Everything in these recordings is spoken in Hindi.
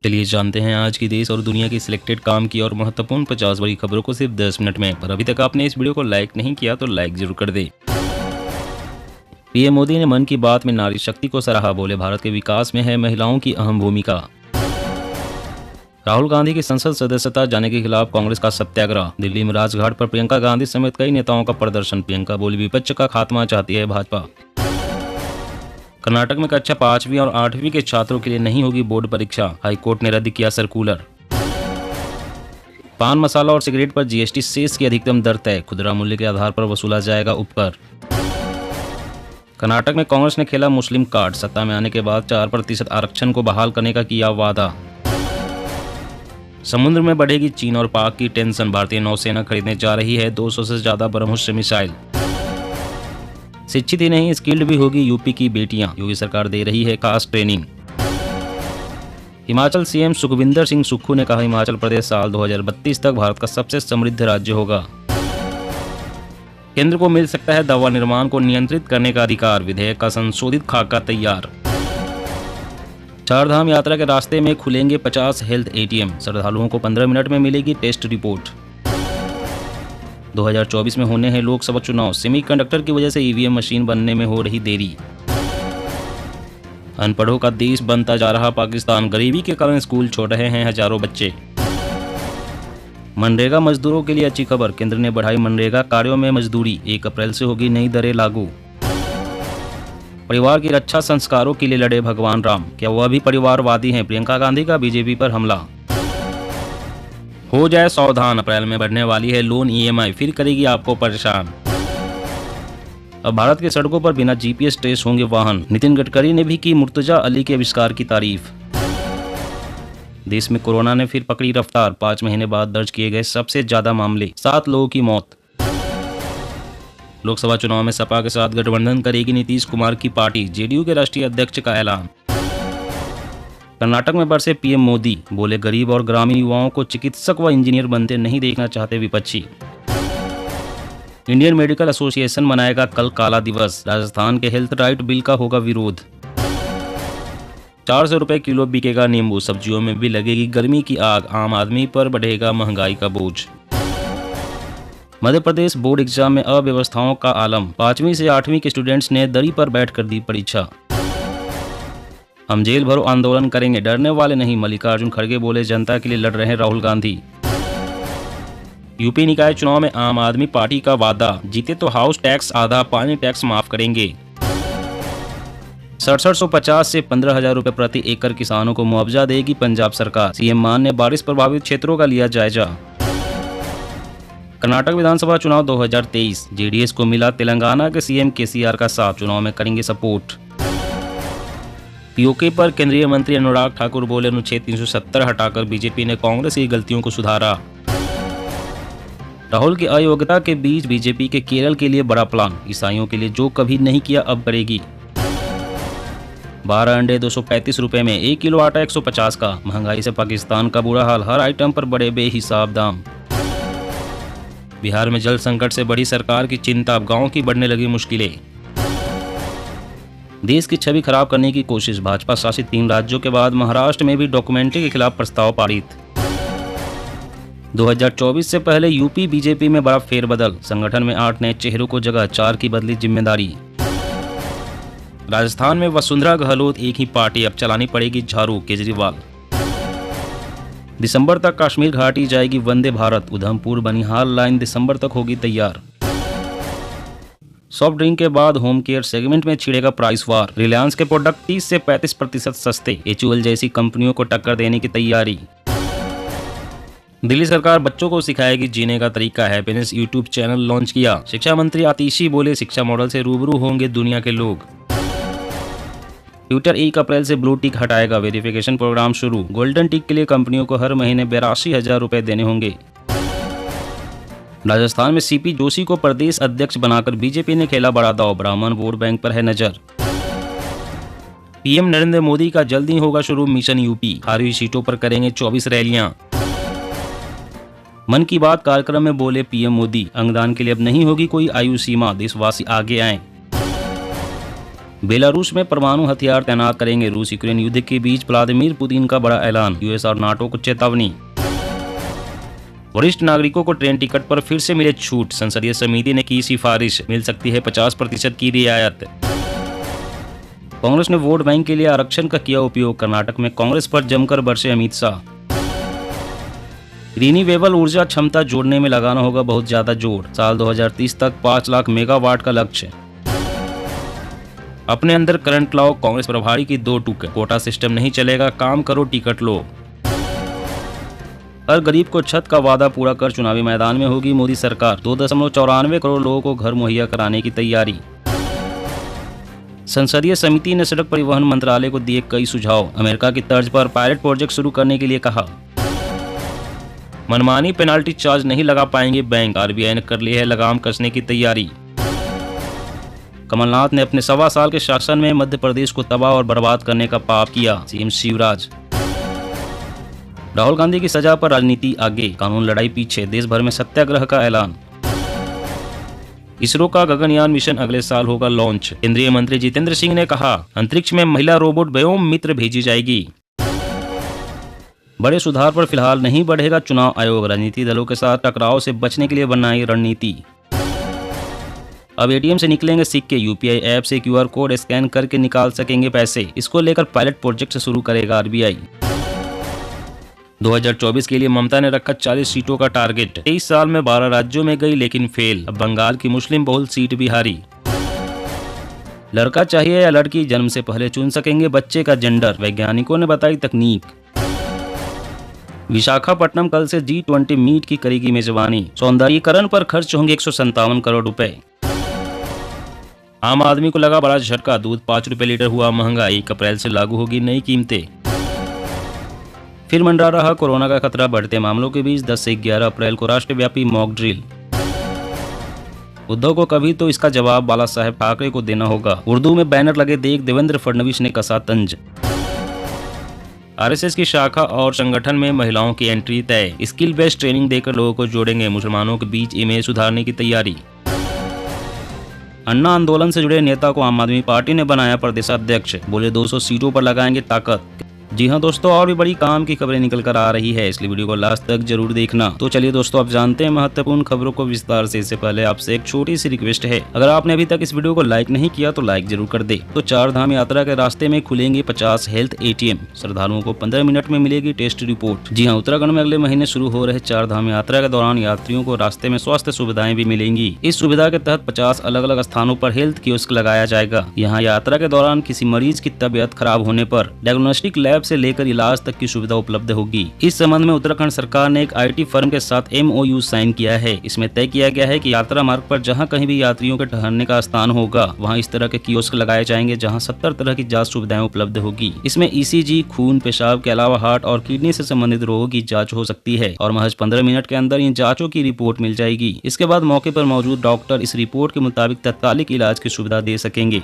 चलिए जानते हैं आज की देश और दुनिया की सिलेक्टेड काम की और महत्वपूर्ण 50 बड़ी खबरों को सिर्फ 10 मिनट में। पर अभी तक आपने इस वीडियो को लाइक नहीं किया तो लाइक जरूर कर दे। पीएम मोदी ने मन की बात में नारी शक्ति को सराहा, बोले भारत के विकास में है महिलाओं की अहम भूमिका। राहुल गांधी की संसद सदस्यता जाने के खिलाफ कांग्रेस का सत्याग्रह। दिल्ली में राजघाट पर प्रियंका गांधी समेत कई नेताओं का प्रदर्शन। प्रियंका बोली विपक्ष का खात्मा चाहती है भाजपा। कर्नाटक में कक्षा 5वीं और 8वीं के छात्रों के लिए नहीं होगी बोर्ड परीक्षा, हाईकोर्ट ने रद्द किया सर्कुलर। पान मसाला और सिगरेट पर जीएसटी सेस की अधिकतम दर तय, खुदरा मूल्य के आधार पर वसूला जाएगा उपकर। कर्नाटक में कांग्रेस ने खेला मुस्लिम कार्ड, सत्ता में आने के बाद 4% आरक्षण को बहाल करने का किया वादा। समुद्र में बढ़ेगी चीन और पाक की टेंशन, भारतीय नौसेना खरीदने जा रही है 200 से ज्यादा ब्रह्मोस मिसाइल। शिक्षित ही नहीं स्किल्ड भी होगी यूपी की बेटियां, योगी सरकार दे रही है खास ट्रेनिंग। हिमाचल सीएम सुखविंदर सिंह सुक्खू ने कहा हिमाचल प्रदेश साल 2032 तक भारत का सबसे समृद्ध राज्य होगा। केंद्र को मिल सकता है दवा निर्माण को नियंत्रित करने का अधिकार, विधेयक का संशोधित खाका तैयार। चारधाम यात्रा के रास्ते में खुलेंगे 50 हेल्थ एटीएम, श्रद्धालुओं को 15 मिनट में मिलेगी टेस्ट रिपोर्ट। 2024 में होने हैं लोकसभा चुनाव, सेमीकंडक्टर की वजह से ईवीएम मशीन बनने में हो रही देरी। अनपढ़ों का देश बनता जा रहा पाकिस्तान, गरीबी के कारण स्कूल छोड़ रहे हैं हजारों बच्चे। मनरेगा मजदूरों के लिए अच्छी खबर, केंद्र ने बढ़ाई मनरेगा कार्यों में मजदूरी, 1 अप्रैल से होगी नई दरें लागू। परिवार की रक्षा संस्कारों के लिए लड़े भगवान राम, क्या वह भी परिवारवादी हैं? प्रियंका गांधी का बीजेपी पर हमला। हो जाए सावधान, अप्रैल में बढ़ने वाली है लोन ईएमआई, फिर करेगी आपको परेशान। अब भारत के सड़कों पर बिना जीपीएस ट्रेस होंगे वाहन, नितिन गडकरी ने भी की मुर्तजा अली के आविष्कार की तारीफ। देश में कोरोना ने फिर पकड़ी रफ्तार, 5 महीने बाद दर्ज किए गए सबसे ज्यादा मामले, 7 लोगों की मौत। लोकसभा चुनाव में सपा के साथ गठबंधन करेगी नीतीश कुमार की पार्टी, जेडीयू के राष्ट्रीय अध्यक्ष का ऐलान। कर्नाटक में बरसे पीएम मोदी, बोले गरीब और ग्रामीण युवाओं को चिकित्सक व इंजीनियर बनते नहीं देखना चाहते विपक्षी। इंडियन मेडिकल एसोसिएशन मनाएगा कल काला दिवस, राजस्थान के हेल्थ राइट बिल का होगा विरोध। 400 रुपए किलो बिकेगा नींबू, सब्जियों में भी लगेगी गर्मी की आग, आम आदमी पर बढ़ेगा महंगाई का बोझ। मध्य प्रदेश बोर्ड एग्जाम में अव्यवस्थाओं का आलम, 5वीं से 8वीं के स्टूडेंट्स ने दरी पर बैठकर दी परीक्षा। हम जेल भरो आंदोलन करेंगे, डरने वाले नहीं, मल्लिकार्जुन खड़गे बोले जनता के लिए लड़ रहे हैं राहुल गांधी। यूपी निकाय चुनाव में आम आदमी पार्टी का वादा, जीते तो हाउस टैक्स आधा, पानी टैक्स माफ करेंगे। 6750 से 15,000 रुपए प्रति एकड़ किसानों को मुआवजा देगी पंजाब सरकार, सीएम मान ने बारिश प्रभावित क्षेत्रों का लिया जायजा। कर्नाटक विधानसभा चुनाव 2023, जेडीएस को मिला तेलंगाना के सीएम केसीआर का साथ, चुनाव में करेंगे सपोर्ट। पीओके पर केंद्रीय मंत्री अनुराग ठाकुर बोले अनुच्छेद 370 हटाकर बीजेपी ने कांग्रेस की गलतियों को सुधारा। राहुल की अयोग्यता के बीच बीजेपी के केरल के लिए बड़ा प्लान, ईसाइयों के लिए जो कभी नहीं किया अब करेगी। 12 अंडे 235 रुपए में, 1 किलो आटा 150 का, महंगाई से पाकिस्तान का बुरा हाल, हर आइटम पर बड़े बेहिसाब दाम। बिहार में जल संकट से बढ़ी सरकार की चिंता, अब गांव की बढ़ने लगी मुश्किलें। देश की छवि खराब करने की कोशिश, भाजपा शासित 3 राज्यों के बाद महाराष्ट्र में भी डॉक्यूमेंट्री के खिलाफ प्रस्ताव पारित। 2024 से पहले यूपी बीजेपी में बड़ा फेरबदल, संगठन में 8 नए चेहरों को जगह, 4 की बदली जिम्मेदारी। राजस्थान में वसुंधरा गहलोत एक ही पार्टी, अब चलानी पड़ेगी झाड़ू, केजरीवाल। दिसंबर तक कश्मीर घाटी जाएगी वंदे भारत, उधमपुर बनिहाल लाइन दिसंबर तक होगी तैयार। सॉफ्ट ड्रिंक के बाद होम केयर सेगमेंट में छिड़ेगा प्राइस वार, रिलायंस के प्रोडक्ट 30 से 35% सस्ते, एचयूएल जैसी कंपनियों को टक्कर देने की तैयारी। दिल्ली सरकार बच्चों को सिखाएगी जीने का तरीका, हैप्पीनेस यूट्यूब चैनल लॉन्च किया। शिक्षा मंत्री आतिशी बोले शिक्षा मॉडल से रूबरू होंगे दुनिया के लोग। ट्विटर 1 अप्रैल से ब्लू टिक हटाएगा, वेरिफिकेशन प्रोग्राम शुरू, गोल्डन टिक के लिए कंपनियों को हर महीने 82,000 रुपए देने होंगे। राजस्थान में सीपी जोशी को प्रदेश अध्यक्ष बनाकर बीजेपी ने खेला बड़ा दांव, ब्राह्मण वोट बैंक पर है नजर। पीएम नरेंद्र मोदी का जल्द ही होगा शुरू मिशन यूपी, हारी हुई सीटों पर करेंगे 24 रैलियां। मन की बात कार्यक्रम में बोले पीएम मोदी, अंगदान के लिए अब नहीं होगी कोई आयु सीमा, देशवासी आगे आएं। बेलारूस में परमाणु हथियार तैनात करेंगे रूस। यूक्रेन युद्ध के बीच व्लादिमीर पुतिन का बड़ा ऐलान। यूएस और नाटो को चेतावनी। वरिष्ठ नागरिकों को ट्रेन टिकट पर फिर से मिले छूट। संसदीय समिति ने की सिफारिश, मिल सकती है 50% की रियायत। कांग्रेस ने वोट बैंक के लिए आरक्षण का किया उपयोग। कर्नाटक में कांग्रेस पर जमकर बरसे अमित शाह। रिन्यूएबल ऊर्जा क्षमता जोड़ने में लगाना होगा बहुत ज्यादा जोर। साल 2030 तक 5 लाख मेगावाट का लक्ष्य। अपने अंदर करंट लाओ, कांग्रेस प्रभारी की 2 टूक। कोटा सिस्टम नहीं चलेगा, काम करो टिकट लो। हर गरीब को छत का वादा पूरा कर चुनावी मैदान में होगी मोदी सरकार। 2.94 करोड़ लोगों को घर मुहैया कराने की तैयारी। संसदीय समिति ने सड़क परिवहन मंत्रालय को दिए कई सुझाव। अमेरिका की तर्ज पर पायलट प्रोजेक्ट शुरू करने के लिए कहा। मनमानी पेनाल्टी चार्ज नहीं लगा पाएंगे बैंक। आरबीआई ने कर ली है लगाम कसने की तैयारी। कमलनाथ ने अपने 1.25 साल के शासन में मध्य प्रदेश को तबाह और बर्बाद करने का पाप किया। सीएम शिवराज। राहुल गांधी की सजा पर राजनीति आगे, कानून लड़ाई पीछे। देश भर में सत्याग्रह का ऐलान। इसरो का गगनयान मिशन अगले साल होगा लॉन्च। केंद्रीय मंत्री जितेंद्र सिंह ने कहा, अंतरिक्ष में महिला रोबोट व्योम मित्र भेजी जाएगी। बड़े सुधार पर फिलहाल नहीं बढ़ेगा चुनाव आयोग। राजनीतिक दलों के साथ टकराव से बचने के लिए बनाई रणनीति। अब एटीएम से निकलेंगे सिक्के। यूपीआई ऐप से क्यूआर कोड स्कैन करके निकाल सकेंगे पैसे। इसको लेकर पायलट प्रोजेक्ट शुरू करेगा आरबीआई। 2024 के लिए ममता ने रखा 40 सीटों का टारगेट। 23 साल में 12 राज्यों में गई लेकिन फेल। अब बंगाल की मुस्लिम बहुल सीट भी हारी। लड़का चाहिए या लड़की, जन्म से पहले चुन सकेंगे बच्चे का जेंडर। वैज्ञानिकों ने बताई तकनीक। विशाखापट्टनम कल से G20 मीट की करेगी मेजबानी। सौंदर्यीकरण पर खर्च होंगे 157 करोड़ रुपए। आम आदमी को लगा बड़ा झटका। दूध 5 रुपए लीटर हुआ महंगा। 1 अप्रैल से लागू होगी नई कीमतें। फिर मंडरा रहा कोरोना का खतरा। बढ़ते मामलों के बीच 10 से 11 अप्रैल को राष्ट्रव्यापी मॉक ड्रिल। उद्धव को कभी तो इसका जवाब बाला साहेब ठाकरे को देना होगा। उर्दू में बैनर लगे देख देवेंद्र फडणवीस ने कसा तंज। आरएसएस की शाखा और संगठन में महिलाओं की एंट्री तय। स्किल बेस्ड ट्रेनिंग देकर लोगों को जोड़ेंगे। मुसलमानों के बीच इमेज सुधारने की तैयारी। अन्ना आंदोलन से जुड़े नेता को आम आदमी पार्टी ने बनाया प्रदेशाध्यक्ष। बोले 200 सीटों पर लगाएंगे ताकत। जी हाँ दोस्तों, और भी बड़ी काम की खबरें निकल कर आ रही है, इसलिए वीडियो को लास्ट तक जरूर देखना। तो चलिए दोस्तों, आप जानते हैं महत्वपूर्ण खबरों को विस्तार से। इससे पहले आपसे एक छोटी सी रिक्वेस्ट है, अगर आपने अभी तक इस वीडियो को लाइक नहीं किया तो लाइक जरूर कर दे। तो 4 धाम यात्रा के रास्ते में खुलेंगे 50 हेल्थ एटीएम। श्रद्धालुओं को 15 मिनट में मिलेगी टेस्ट रिपोर्ट। जी हाँ, उत्तराखंड में अगले महीने शुरू हो रहे 4 धाम यात्रा के दौरान यात्रियों को रास्ते में स्वास्थ्य सुविधाएं भी मिलेंगी। इस सुविधा के तहत 50 अलग अलग स्थानों पर हेल्थ कियोस्क लगाया जाएगा। यहाँ यात्रा के दौरान किसी मरीज की तबियत खराब होने पर डायग्नोस्टिक लैब से लेकर इलाज तक की सुविधा उपलब्ध होगी। इस संबंध में उत्तराखंड सरकार ने एक आईटी फर्म के साथ MOU साइन किया है। इसमें तय किया गया है कि यात्रा मार्ग पर जहां कहीं भी यात्रियों के ठहरने का स्थान होगा, वहां इस तरह के कियोस्क लगाए जाएंगे, जहां 70 तरह की जांच सुविधाएं उपलब्ध होगी। इसमें ECG, खून, पेशाब के अलावा हार्ट और किडनी से संबंधित रोगों की जाँच हो सकती है और महज 15 मिनट के अंदर इन जाँचों की रिपोर्ट मिल जाएगी। इसके बाद मौके पर मौजूद डॉक्टर इस रिपोर्ट के मुताबिक तत्कालिक इलाज की सुविधा दे सकेंगे।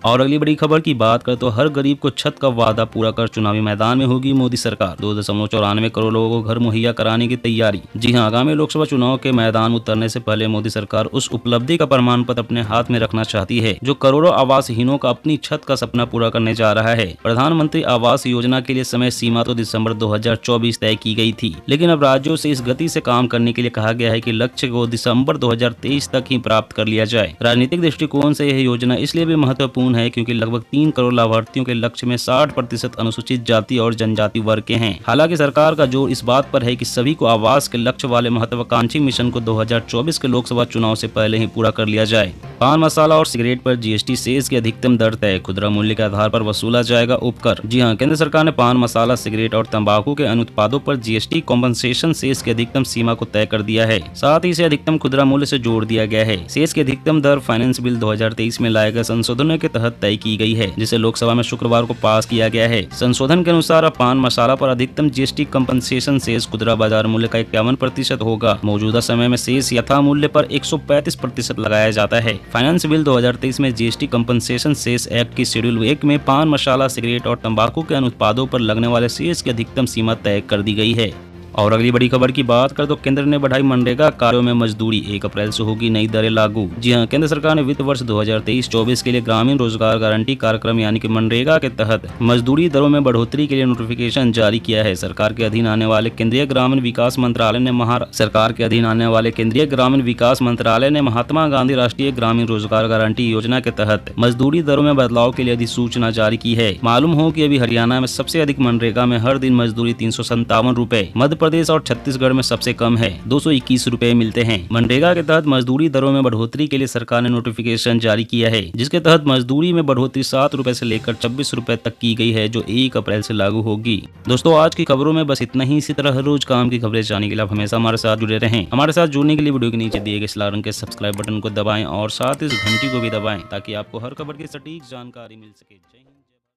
और अगली बड़ी खबर की बात करें तो हर गरीब को छत का वादा पूरा कर चुनावी मैदान में होगी मोदी सरकार। 2.94 करोड़ लोगों को घर मुहैया कराने की तैयारी। जी हां, आगामी लोकसभा चुनाव के मैदान में उतरने से पहले मोदी सरकार उस उपलब्धि का प्रमाण पत्र अपने हाथ में रखना चाहती है जो करोड़ों आवासहीनों का अपनी छत का सपना पूरा करने जा रहा है। प्रधानमंत्री आवास योजना के लिए समय सीमा तो दिसंबर 2024 तय की गई थी, लेकिन अब राज्यों से इस गति से काम करने के लिए कहा गया है कि लक्ष्य को दिसंबर 2023 तक ही प्राप्त कर लिया जाए। राजनीतिक दृष्टिकोण से यह योजना इसलिए भी महत्वपूर्ण है क्योंकि लगभग 3 करोड़ लाभार्थियों के लक्ष्य में 60% अनुसूचित जाति और जनजाति वर्ग के हैं। हालांकि सरकार का जोर इस बात पर है कि सभी को आवास के लक्ष्य वाले महत्वाकांक्षी मिशन को 2024 के लोकसभा चुनाव से पहले ही पूरा कर लिया जाए। पान मसाला और सिगरेट पर GST सेस की अधिकतम दर तय। खुदरा मूल्य के आधार पर वसूला जाएगा उपकर। जी हां, केंद्र सरकार ने पान मसाला, सिगरेट और तंबाकू के अनुत्पादों पर GST कॉम्पनसेशन सेस की अधिकतम सीमा को तय कर दिया है। साथ ही इसे अधिकतम खुदरा मूल्य से जोड़ दिया गया है। सेस की अधिकतम दर फाइनेंस बिल 2023 में लाए गए संशोधनों के तहत तय की गई है, जिसे लोकसभा में शुक्रवार को पास किया गया है। संशोधन के अनुसार अब पान मसाला पर अधिकतम GST कंपनसेशन सेस खुदरा बाजार मूल्य का 51% होगा। मौजूदा समय में सेस यथा मूल्य पर 135% लगाया जाता है। फाइनेंस बिल 2023 में GST कंपनसेशन सेस एक्ट की शेड्यूल 1 में पान मसाला, सिगरेट और तंबाकू के अनुत्पादों पर लगने वाले सेस की अधिकतम सीमा तय कर दी गई है। और अगली बड़ी खबर की बात करें तो केंद्र ने बढ़ाई मनरेगा कार्यों में मजदूरी, 1 अप्रैल से होगी नई दरें लागू। जी हां, केंद्र सरकार ने वित्त वर्ष 2023-24 के लिए ग्रामीण रोजगार गारंटी कार्यक्रम यानी कि मनरेगा के तहत मजदूरी दरों में बढ़ोतरी के लिए नोटिफिकेशन जारी किया है। सरकार के अधीन आने वाले केंद्रीय ग्रामीण विकास मंत्रालय ने महात्मा गांधी राष्ट्रीय ग्रामीण रोजगार गारंटी योजना के तहत मजदूरी दरों में बदलाव के लिए अधिसूचना जारी की है। मालूम हो कि अभी हरियाणा में सबसे अधिक मनरेगा में हर दिन मजदूरी 357 रूपए, मध्य प्रदेश और छत्तीसगढ़ में सबसे कम है, 221 रूपए मिलते हैं। मनरेगा के तहत मजदूरी दरों में बढ़ोतरी के लिए सरकार ने नोटिफिकेशन जारी किया है, जिसके तहत मजदूरी में बढ़ोतरी 7 रूपए से लेकर 26 रूपए तक की गई है, जो 1 अप्रैल से लागू होगी। दोस्तों, आज की खबरों में बस इतना ही। इसी तरह हर रोज काम की खबरें जानने के लिए आप हमेशा हमारे साथ जुड़े रहें। हमारे साथ जुड़ने के लिए वीडियो के नीचे दिए गए लाल रंग के सब्सक्राइब बटन को दबाएं और साथ इस घंटी को भी दबाएं ताकि आपको हर खबर की सटीक जानकारी मिल सके। जय हिंद।